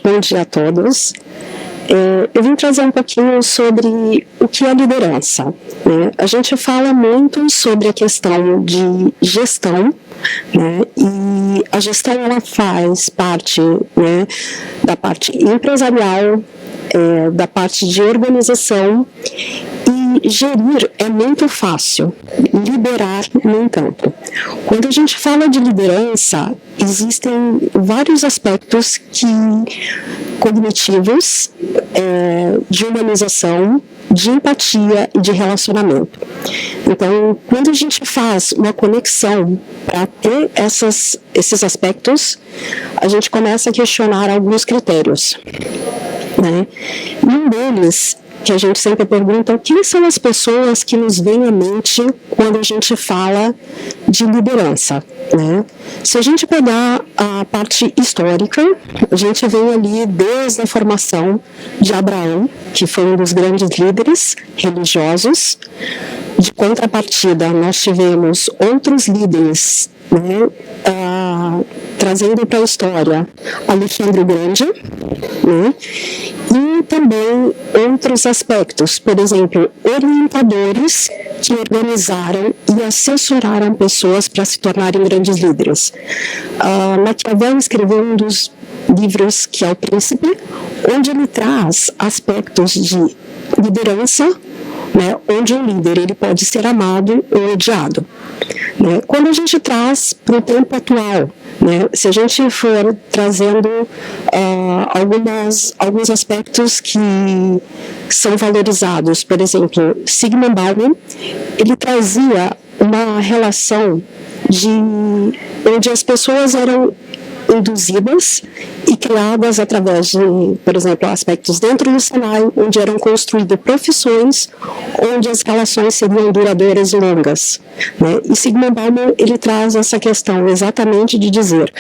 Bom dia a todos. Eu vim trazer um pouquinho sobre o que é liderança, né? A gente fala muito sobre a questão de gestão, né? E a gestão ela faz parte, né, da parte empresarial, da parte de organização, e gerir é muito fácil, liderar nem tanto. Quando a gente fala de liderança, existem vários aspectos cognitivos, de humanização, de empatia e de relacionamento. Então, quando a gente faz uma conexão para ter esses aspectos, a gente começa a questionar alguns critérios, né? E um deles, que a gente sempre pergunta, quem são as pessoas que nos vêm à mente quando a gente fala de liderança, né? Se a gente pegar a parte histórica, a gente vem ali desde a formação de Abraão, que foi um dos grandes líderes religiosos. De contrapartida, nós tivemos outros líderes, né, trazendo para a história Alexandre o Grande, né, e também outros aspectos, por exemplo, orientadores que organizaram e assessoraram pessoas para se tornarem grandes líderes. Maquiavel escreveu um dos livros, que é O Príncipe, onde ele traz aspectos de liderança, né, onde um líder ele pode ser amado ou odiado. Né? Quando a gente traz para o tempo atual, né, se a gente for trazendo alguns aspectos que são valorizados, por exemplo, Zygmunt Bauman, ele trazia uma relação onde as pessoas eram induzidas e criadas através de, por exemplo, aspectos dentro do Senai, onde eram construídas profissões, onde as relações seriam duradouras e longas, né? E Zygmunt Bauman, ele traz essa questão exatamente de dizer,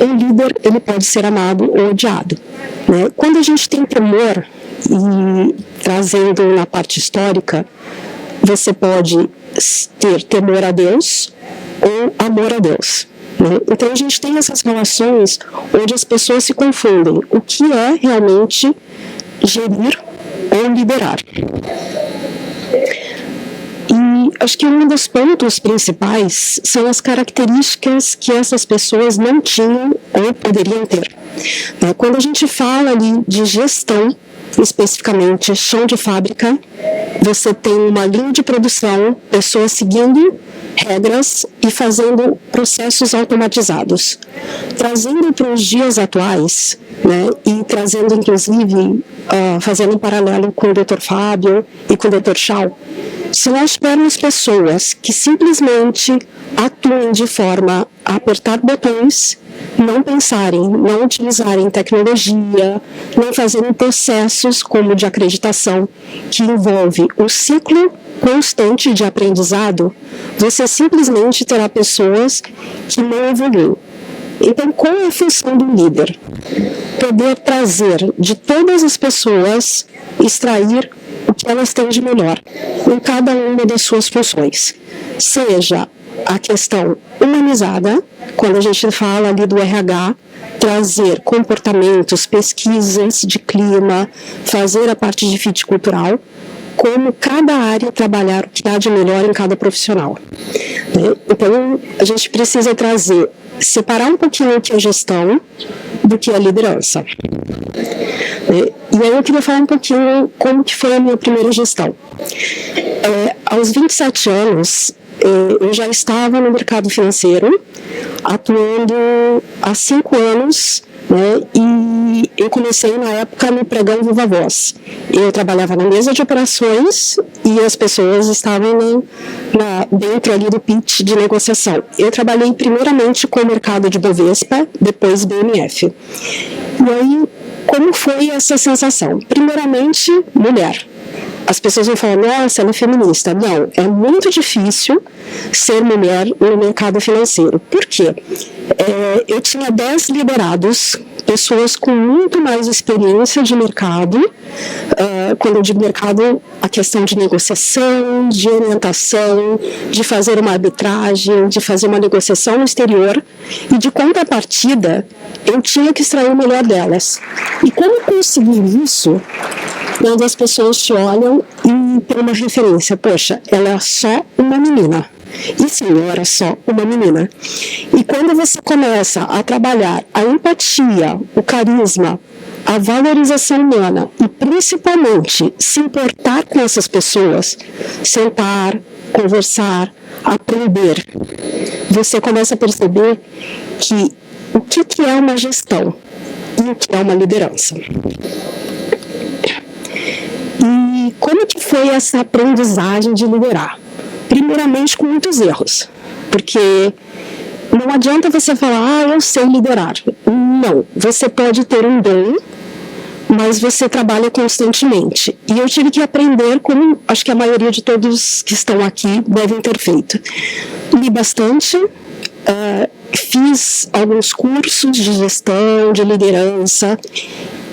um líder, ele pode ser amado ou odiado, né? Quando a gente tem temor, e trazendo na parte histórica, você pode ter temor a Deus ou amor a Deus. Então a gente tem essas relações onde as pessoas se confundem. O que é realmente gerir ou liderar? E acho que um dos pontos principais são as características que essas pessoas não tinham ou poderiam ter. Quando a gente fala ali de gestão, especificamente chão de fábrica, você tem uma linha de produção, pessoas seguindo regras e fazendo processos automatizados. Trazendo para os dias atuais, né, e trazendo inclusive, fazendo um paralelo com o Dr. Fábio e com o Dr. Shaw, se nós tivermos pessoas que simplesmente atuem de forma a apertar botões, não pensarem, não utilizarem tecnologia, não fazerem processos como de acreditação, que envolve um ciclo constante de aprendizado, você simplesmente terá pessoas que não evoluem. Então, qual é a função do líder? Poder trazer de todas as pessoas, extrair o que elas têm de melhor em cada uma das suas funções. Seja a questão humanizada, quando a gente fala ali do RH, trazer comportamentos, pesquisas de clima, fazer a parte de fit cultural, como cada área trabalhar o que há de melhor em cada profissional. Então, a gente precisa separar um pouquinho o que é gestão do que é liderança. E aí eu queria falar um pouquinho como que foi a minha primeira gestão. Aos 27 anos, eu já estava no mercado financeiro, atuando há 5 anos, né, e eu comecei na época no pregão Viva Voz. Eu trabalhava na mesa de operações e as pessoas estavam dentro ali do pitch de negociação. Eu trabalhei primeiramente com o mercado de Bovespa, depois BMF. E aí, como foi essa sensação? Primeiramente, mulher. As pessoas vão falar, nossa, ela é feminista. Não, é muito difícil ser mulher no mercado financeiro. Por quê? Eu tinha 10 liderados, pessoas com muito mais experiência de mercado. Quando eu digo mercado, a questão de negociação, de orientação, de fazer uma arbitragem, de fazer uma negociação no exterior. e de contrapartida eu tinha que extrair o melhor delas. E como conseguir isso quando as pessoas te olham e tem uma referência? Poxa, ela é só uma menina. E sim, eu era só uma menina. E quando você começa a trabalhar a empatia, o carisma, a valorização humana e principalmente se importar com essas pessoas, sentar, conversar, aprender, você começa a perceber que o que é uma gestão e o que é uma liderança. E como que foi essa aprendizagem de liderar? Primeiramente com muitos erros, porque não adianta você falar, eu sei liderar. Não, você pode ter um dom, mas você trabalha constantemente. E eu tive que aprender, como acho que a maioria de todos que estão aqui devem ter feito. Li bastante, fiz alguns cursos de gestão, de liderança,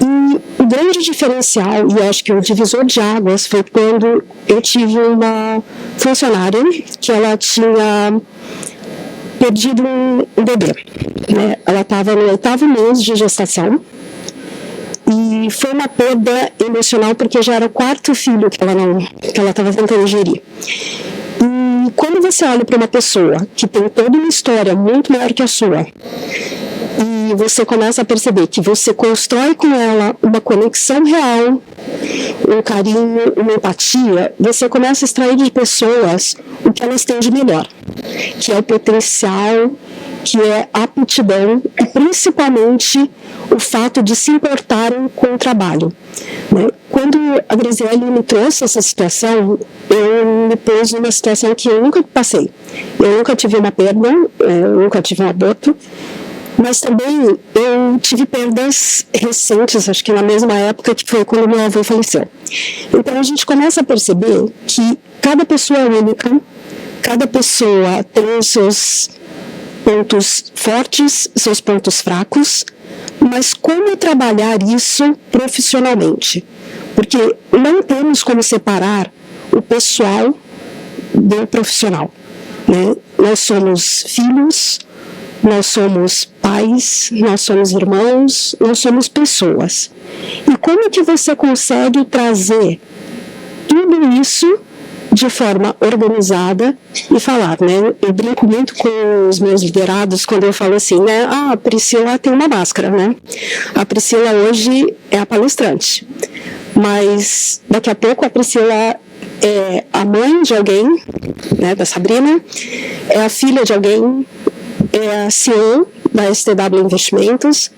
e o grande diferencial, e acho que o divisor de águas, foi quando eu tive uma funcionária que ela tinha perdido um bebê. Né? Ela estava no 8º mês de gestação e foi uma perda emocional porque já era o 4º filho que ela estava tentando gerir. E quando você olha para uma pessoa que tem toda uma história muito maior que a sua, e você começa a perceber que você constrói com ela uma conexão real, um carinho, uma empatia, você começa a extrair de pessoas o que elas têm de melhor, que é o potencial, que é a aptidão e principalmente o fato de se importarem com o trabalho. Né? Quando a Graziele me trouxe essa situação, eu me pus numa situação que eu nunca passei. Eu nunca tive uma perda, eu nunca tive um aborto, mas também eu tive perdas recentes, acho que na mesma época que foi quando meu avô faleceu. Então a gente começa a perceber que cada pessoa é única, cada pessoa tem os seus pontos fortes, seus pontos fracos, mas como trabalhar isso profissionalmente? Porque não temos como separar o pessoal do profissional. Né? Nós somos filhos, nós somos pais, nós somos irmãos, nós somos pessoas. E como que você consegue trazer tudo isso de forma organizada e falar, né? Eu brinco muito com os meus liderados quando eu falo assim, né? Ah, a Priscila tem uma máscara, né? A Priscila hoje é a palestrante, mas daqui a pouco a Priscila é a mãe de alguém, né? Da Sabrina, é a filha de alguém, é a CEO da STW Investimentos,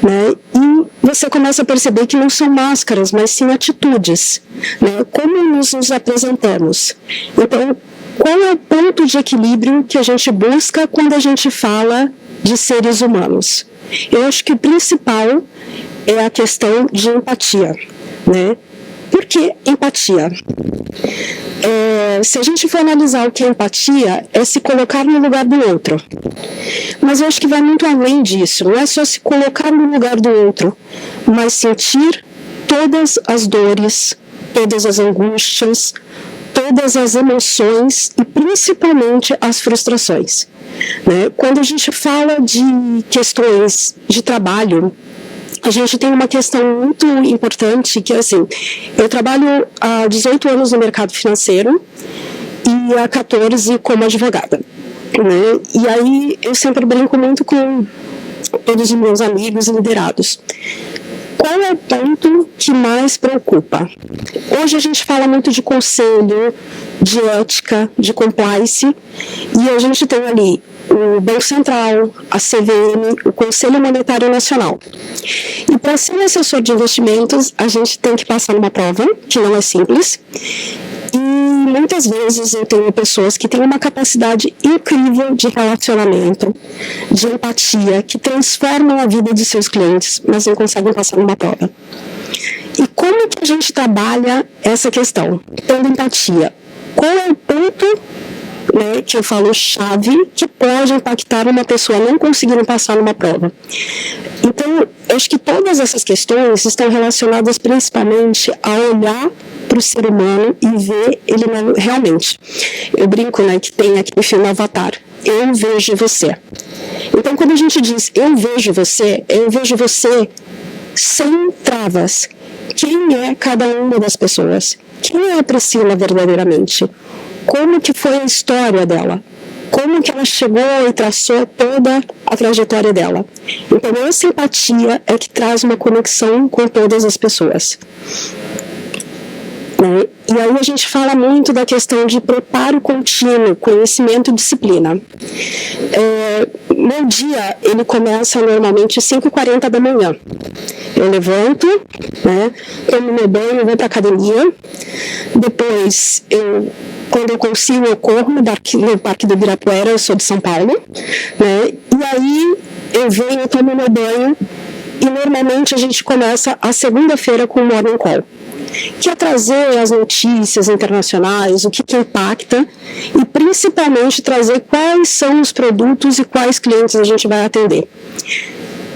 né? E você começa a perceber que não são máscaras, mas sim atitudes, né? Como nos apresentamos. Então, qual é o ponto de equilíbrio que a gente busca quando a gente fala de seres humanos? Eu acho que o principal é a questão de empatia, né? Por que empatia? Se a gente for analisar o que é empatia, é se colocar no lugar do outro. Mas eu acho que vai muito além disso. Não é só se colocar no lugar do outro, mas sentir todas as dores, todas as angústias, todas as emoções e principalmente as frustrações. Né? Quando a gente fala de questões de trabalho, a gente tem uma questão muito importante que é assim, eu trabalho há 18 anos no mercado financeiro e há 14 como advogada. Né? E aí eu sempre brinco muito com todos os meus amigos e liderados. Qual é o ponto que mais preocupa? Hoje a gente fala muito de conselho, de ética, de compliance, e a gente tem ali o Banco Central, a CVM, o Conselho Monetário Nacional. E para ser um assessor de investimentos, a gente tem que passar numa prova, que não é simples, e muitas vezes eu tenho pessoas que têm uma capacidade incrível de relacionamento, de empatia, que transformam a vida de seus clientes, mas não conseguem passar numa prova. E como que a gente trabalha essa questão? Tendo empatia. Qual é o ponto, né, que eu falo chave, que pode impactar uma pessoa não conseguindo passar numa prova? Então, eu acho que todas essas questões estão relacionadas principalmente a olhar para o ser humano e ver ele realmente. Eu brinco, né, que tem aquele filme Avatar, eu vejo você. Então, quando a gente diz eu vejo você sem travas. Quem é cada uma das pessoas? Quem é a Priscila verdadeiramente? Como que foi a história dela? Como que ela chegou e traçou toda a trajetória dela? Então, essa empatia é que traz uma conexão com todas as pessoas. Né? E aí a gente fala muito da questão de preparo contínuo, conhecimento e disciplina. Meu dia, ele começa normalmente às 5h40 da manhã. Eu levanto, né, tomo meu banho, vou para a academia. Depois, quando eu consigo, eu corro no Parque do Ibirapuera, eu sou de São Paulo. Né, e aí eu venho, tomo meu banho e normalmente a gente começa a segunda-feira com o Morning Call, que é trazer as notícias internacionais, o que impacta e principalmente trazer quais são os produtos e quais clientes a gente vai atender.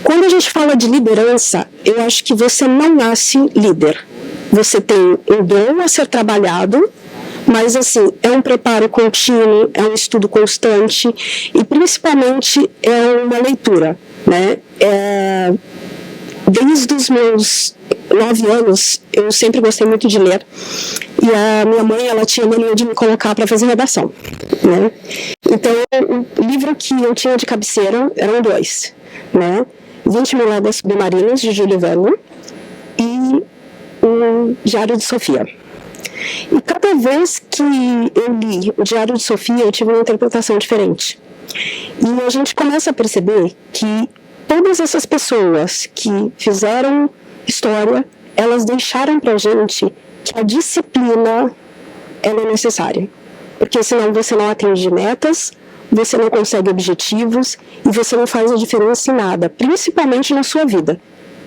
Quando a gente fala de liderança, eu acho que você não nasce líder. Você tem um dom a ser trabalhado, mas assim, é um preparo contínuo, é um estudo constante e principalmente é uma leitura, né? Desde os meus 9 anos, eu sempre gostei muito de ler. E a minha mãe, ela tinha mania de me colocar para fazer redação, né? Então, o livro que eu tinha de cabeceira eram 2, né? 20.000 Léguas Submarinas, de Júlio Verne, e o Diário de Sofia. E cada vez que eu li o Diário de Sofia, eu tive uma interpretação diferente. E a gente começa a perceber que todas essas pessoas que fizeram história, elas deixaram pra gente que a disciplina ela é necessária. Porque senão você não atende metas, você não consegue objetivos e você não faz a diferença em nada, principalmente na sua vida.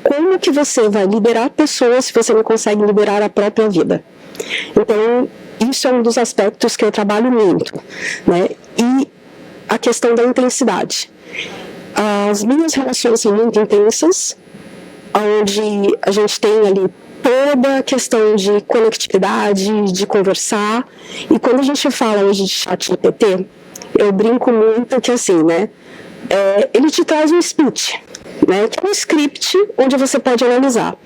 Como que você vai liderar pessoas se você não consegue liderar a própria vida? Então, isso é um dos aspectos que eu trabalho muito, né? E a questão da intensidade. As minhas relações são muito intensas, onde a gente tem ali toda a questão de conectividade, de conversar. E quando a gente fala hoje de ChatGPT, eu brinco muito que assim, né? Ele te traz um speech, né? Que é um script onde você pode analisar.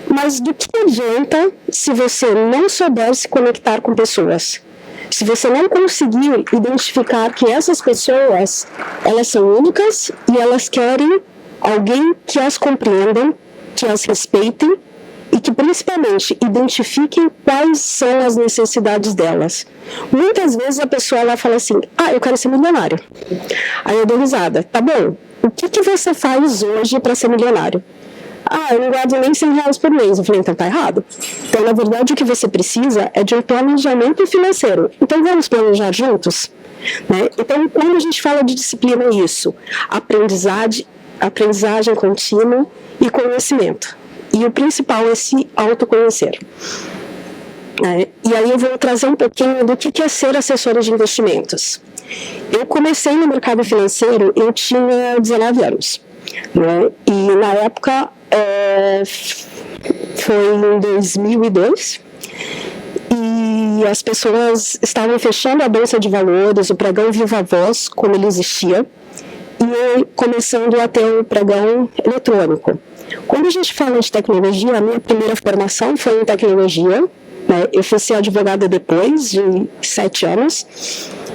Mas do que adianta se você não souber se conectar com pessoas? Se você não conseguir identificar que essas pessoas, elas são únicas e elas querem alguém que as compreendam, que as respeitem e que principalmente identifiquem quais são as necessidades delas. Muitas vezes a pessoa ela fala assim, eu quero ser milionário. Aí eu dou risada, tá bom, o que você faz hoje para ser milionário? Eu não guardo nem R$100 por mês. Eu falei, então tá errado. Então, na verdade, o que você precisa é de um planejamento financeiro. Então, vamos planejar juntos? Né? Então, quando a gente fala de disciplina, é isso. Aprendizagem contínua e conhecimento. E o principal é se autoconhecer. E aí eu vou trazer um pouquinho do que é ser assessora de investimentos. Eu comecei no mercado financeiro, eu tinha 19 anos. Né? E na época foi em 2002 e as pessoas estavam fechando a bolsa de valores, o pregão Viva Voz, como ele existia, e começando a ter o pregão eletrônico. Quando a gente fala de tecnologia, a minha primeira formação foi em tecnologia, né? Eu fui ser advogada depois de 7 anos,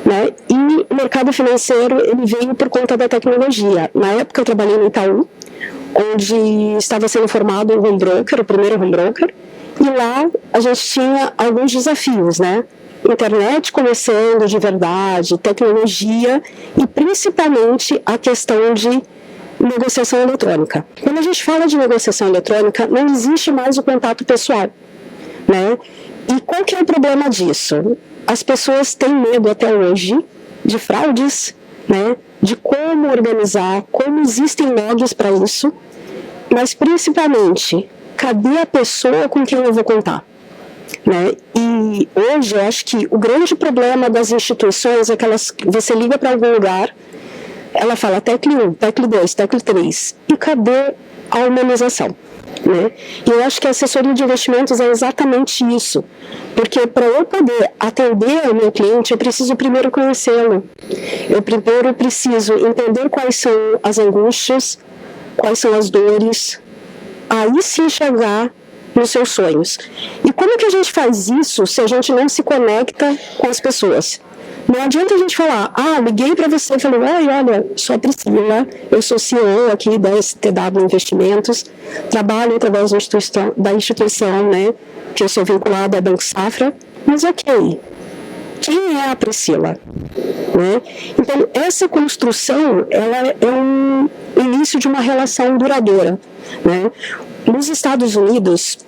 né? E o mercado financeiro ele veio por conta da tecnologia. Na época eu trabalhei no Itaú, onde estava sendo formado um home broker, o primeiro home broker, e lá a gente tinha alguns desafios, né? Internet começando de verdade, tecnologia e principalmente a questão de negociação eletrônica. Quando a gente fala de negociação eletrônica, não existe mais o contato pessoal, né? E qual que é o problema disso? As pessoas têm medo até hoje de fraudes, né? De como organizar, como existem logs para isso, mas principalmente, cadê a pessoa com quem eu vou contar? Né? E hoje eu acho que o grande problema das instituições é que você liga para algum lugar, ela fala tecle 1, tecle 2, tecle 3, e cadê a humanização? né? E eu acho que a assessoria de investimentos é exatamente isso, porque para eu poder atender o meu cliente, eu preciso primeiro conhecê-lo, eu primeiro preciso entender quais são as angústias, quais são as dores, aí sim chegar nos seus sonhos. E como que a gente faz isso se a gente não se conecta com as pessoas? Não adianta a gente falar, liguei para você e falei, olha, sou a Priscila, eu sou CEO aqui da STW Investimentos, trabalho através da instituição, né, que eu sou vinculada ao Banco Safra, mas ok, quem é a Priscila? Né? Então, essa construção, ela é um início de uma relação duradoura. Né? Nos Estados Unidos,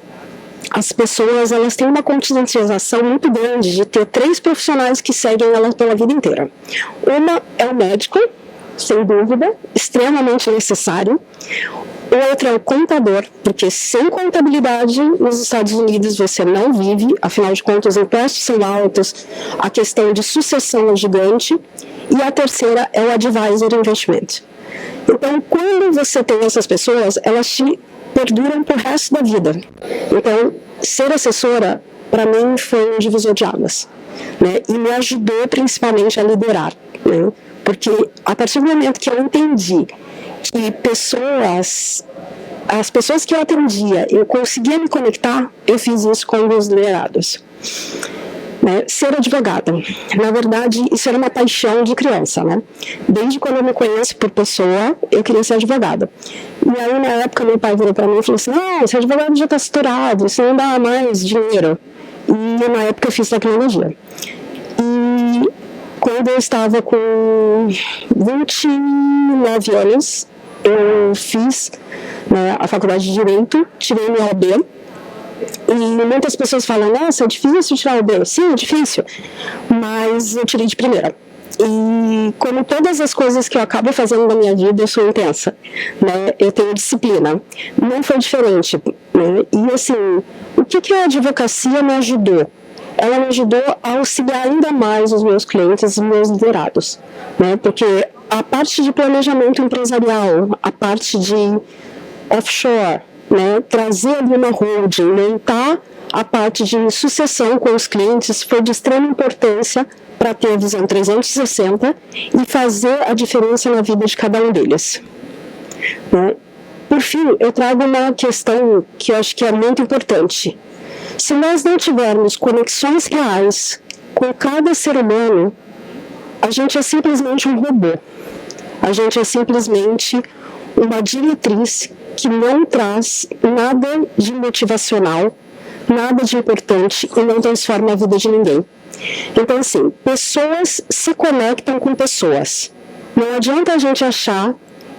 as pessoas elas têm uma conscientização muito grande de ter 3 profissionais que seguem elas pela vida inteira. Uma é o médico, sem dúvida, extremamente necessário. Outra é o contador, porque sem contabilidade nos Estados Unidos você não vive, afinal de contas os impostos são altos, a questão de sucessão é gigante. E a terceira é o advisor investment. Então, quando você tem essas pessoas, elas te perduram pro resto da vida. Então, ser assessora, para mim, foi um divisor de águas, né? E me ajudou principalmente a liderar, né? Porque a partir do momento que eu entendi que as pessoas que eu atendia, eu conseguia me conectar, eu fiz isso com os liderados. Né? Ser advogada, na verdade, isso era uma paixão de criança, né? Desde quando eu me conheço por pessoa, eu queria ser advogada. E aí, na época, meu pai virou para mim e falou assim, não, ser advogado já está estourado, isso não dá mais dinheiro. E na época eu fiz tecnologia. E quando eu estava com 29 anos, eu fiz, né, a faculdade de Direito, tirei meu OAB. E muitas pessoas falam, nossa, é difícil tirar o OAB. Sim, é difícil, mas eu tirei de primeira. E como todas as coisas que eu acabo fazendo na minha vida, eu sou intensa, né? Eu tenho disciplina. Não foi diferente, né? E assim, o que a advocacia me ajudou? Ela me ajudou a auxiliar ainda mais os meus clientes e meus liderados, né? Porque a parte de planejamento empresarial, a parte de offshore, né, trazer ali uma holding, montar a parte de sucessão com os clientes foi de extrema importância para ter a visão 360 e fazer a diferença na vida de cada um deles. Né? Por fim, eu trago uma questão que eu acho que é muito importante. Se nós não tivermos conexões reais com cada ser humano, a gente é simplesmente um robô. A gente é simplesmente uma diretriz que não traz nada de motivacional, nada de importante e não transforma a vida de ninguém. Então, assim, pessoas se conectam com pessoas. Não adianta a gente achar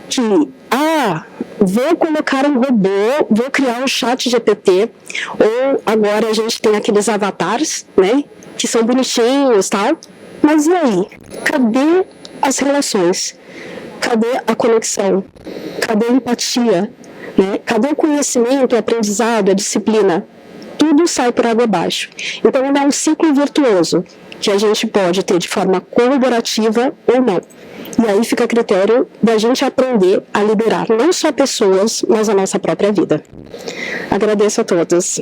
que, vou colocar um robô, vou criar um chat GPT, ou agora a gente tem aqueles avatares, né, que são bonitinhos e tal, mas e aí? Cadê as relações? Cadê a conexão? Cadê a empatia? Né? Cadê o conhecimento, o aprendizado, a disciplina? Tudo sai por água abaixo. Então, é um ciclo virtuoso que a gente pode ter de forma colaborativa ou não. E aí fica a critério da gente aprender a liderar não só pessoas, mas a nossa própria vida. Agradeço a todos.